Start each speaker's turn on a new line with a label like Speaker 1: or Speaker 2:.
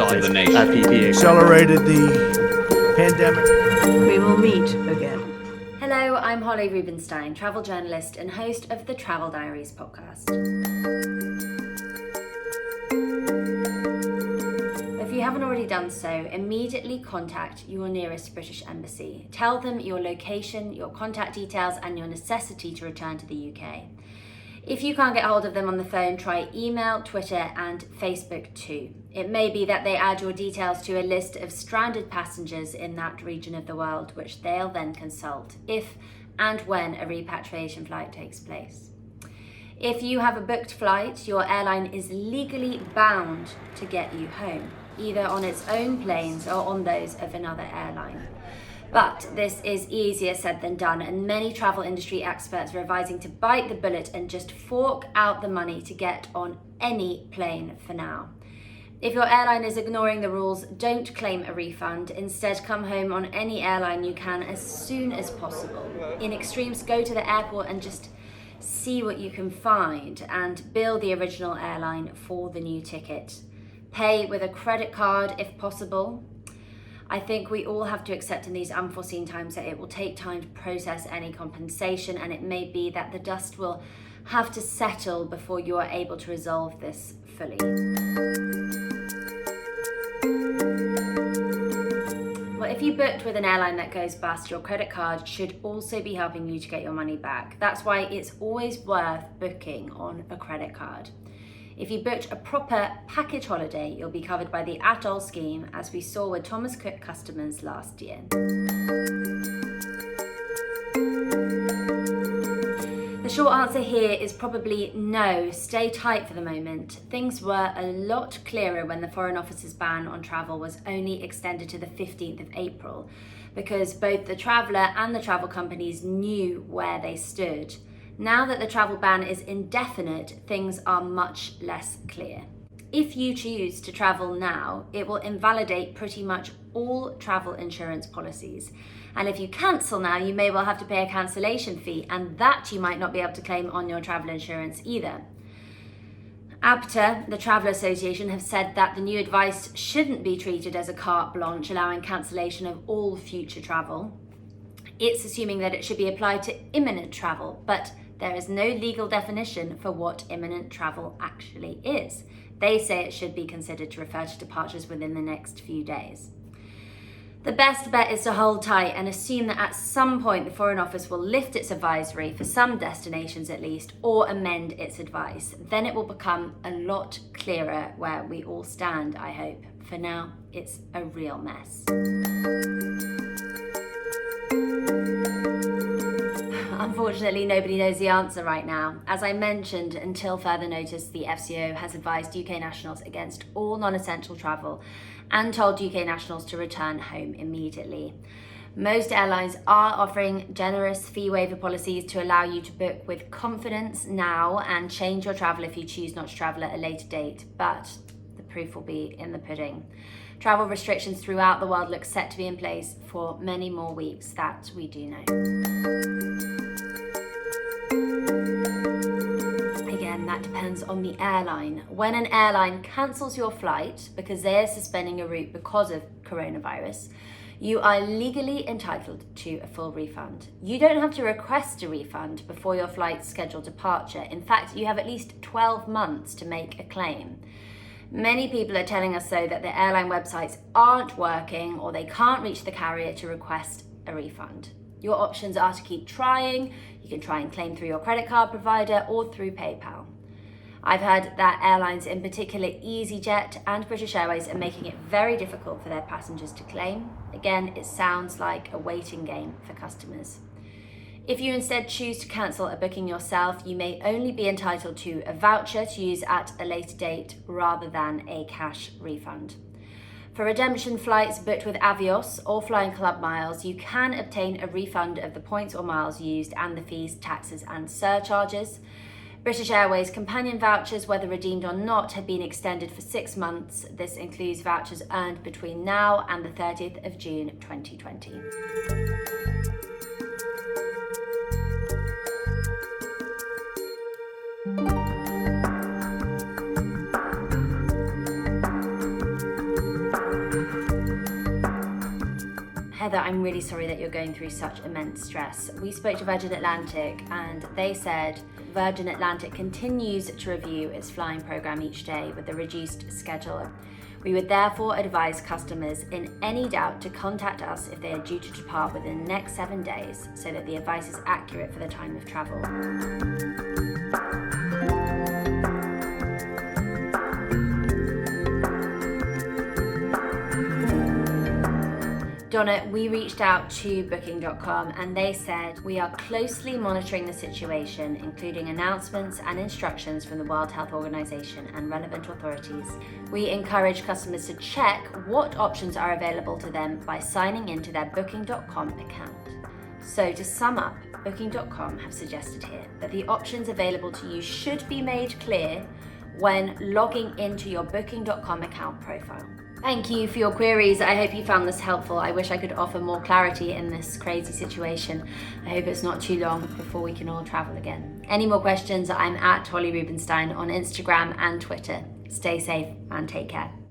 Speaker 1: size of the nation.
Speaker 2: PPE
Speaker 3: accelerated the pandemic.
Speaker 4: We will meet again.
Speaker 5: Hello, I'm Holly Rubenstein, travel journalist and host of the Travel Diaries podcast. If you haven't already done so, immediately contact your nearest British embassy. Tell them your location, your contact details, and your necessity to return to the UK. If you can't get hold of them on the phone, try email, Twitter, and Facebook too. It may be that they add your details to a list of stranded passengers in that region of the world, which they'll then consult if and when a repatriation flight takes place. If you have a booked flight, your airline is legally bound to get you home, either on its own planes or on those of another airline. But this is easier said than done, and many travel industry experts are advising to bite the bullet and just fork out the money to get on any plane for now. If your airline is ignoring the rules, don't claim a refund. Instead, come home on any airline you can as soon as possible. In extremes, go to the airport and just see what you can find and bill the original airline for the new ticket. Pay with a credit card if possible. I think we all have to accept in these unforeseen times that it will take time to process any compensation, and it may be that the dust will have to settle before you are able to resolve this fully. Well, if you booked with an airline that goes bust, your credit card should also be helping you to get your money back. That's why it's always worth booking on a credit card. If you booked a proper package holiday, you'll be covered by the Atoll scheme, as we saw with Thomas Cook customers last year. The short answer here is probably no. Stay tight for the moment. Things were a lot clearer when the Foreign Office's ban on travel was only extended to the 15th of April, because both the traveller and the travel companies knew where they stood. Now that the travel ban is indefinite, things are much less clear. If you choose to travel now, it will invalidate pretty much all travel insurance policies. And if you cancel now, you may well have to pay a cancellation fee, and that you might not be able to claim on your travel insurance either. ABTA, the Travel Association, have said that the new advice shouldn't be treated as a carte blanche, allowing cancellation of all future travel. It's assuming that it should be applied to imminent travel, but there is no legal definition for what imminent travel actually is. They say it should be considered to refer to departures within the next few days. The best bet is to hold tight and assume that at some point the Foreign Office will lift its advisory, for some destinations at least, or amend its advice. Then it will become a lot clearer where we all stand, I hope. For now, it's a real mess. Unfortunately, nobody knows the answer right now. As I mentioned, until further notice, the FCO has advised UK nationals against all non-essential travel and told UK nationals to return home immediately. Most airlines are offering generous fee waiver policies to allow you to book with confidence now and change your travel if you choose not to travel at a later date, but the proof will be in the pudding. Travel restrictions throughout the world look set to be in place for many more weeks, that we do know. Again, that depends on the airline. When an airline cancels your flight because they are suspending a route because of coronavirus, you are legally entitled to a full refund. You don't have to request a refund before your flight's scheduled departure. In fact, you have at least 12 months to make a claim. Many people are telling us, though, that the airline websites aren't working or they can't reach the carrier to request a refund. Your options are to keep trying. You can try and claim through your credit card provider or through PayPal. I've heard that airlines, in particular EasyJet and British Airways, are making it very difficult for their passengers to claim. Again, it sounds like a waiting game for customers. If you instead choose to cancel a booking yourself, you may only be entitled to a voucher to use at a later date rather than a cash refund. For redemption flights booked with Avios or Flying Club miles, you can obtain a refund of the points or miles used and the fees, taxes and surcharges. British Airways companion vouchers, whether redeemed or not, have been extended for 6 months. This includes vouchers earned between now and the 30th of June 2020. Heather, I'm really sorry that you're going through such immense stress. We spoke to Virgin Atlantic and they said Virgin Atlantic continues to review its flying program each day with a reduced schedule. We would therefore advise customers in any doubt to contact us if they are due to depart within the next 7 days so that the advice is accurate for the time of travel. Donna, we reached out to booking.com and they said, we are closely monitoring the situation, including announcements and instructions from the World Health Organization and relevant authorities. We encourage customers to check what options are available to them by signing into their booking.com account. So to sum up, booking.com have suggested here that the options available to you should be made clear when logging into your booking.com account profile. Thank you for your queries. I hope you found this helpful. I wish I could offer more clarity in this crazy situation. I hope it's not too long before we can all travel again. Any more questions? I'm at Holly Rubenstein on Instagram and Twitter. Stay safe and take care.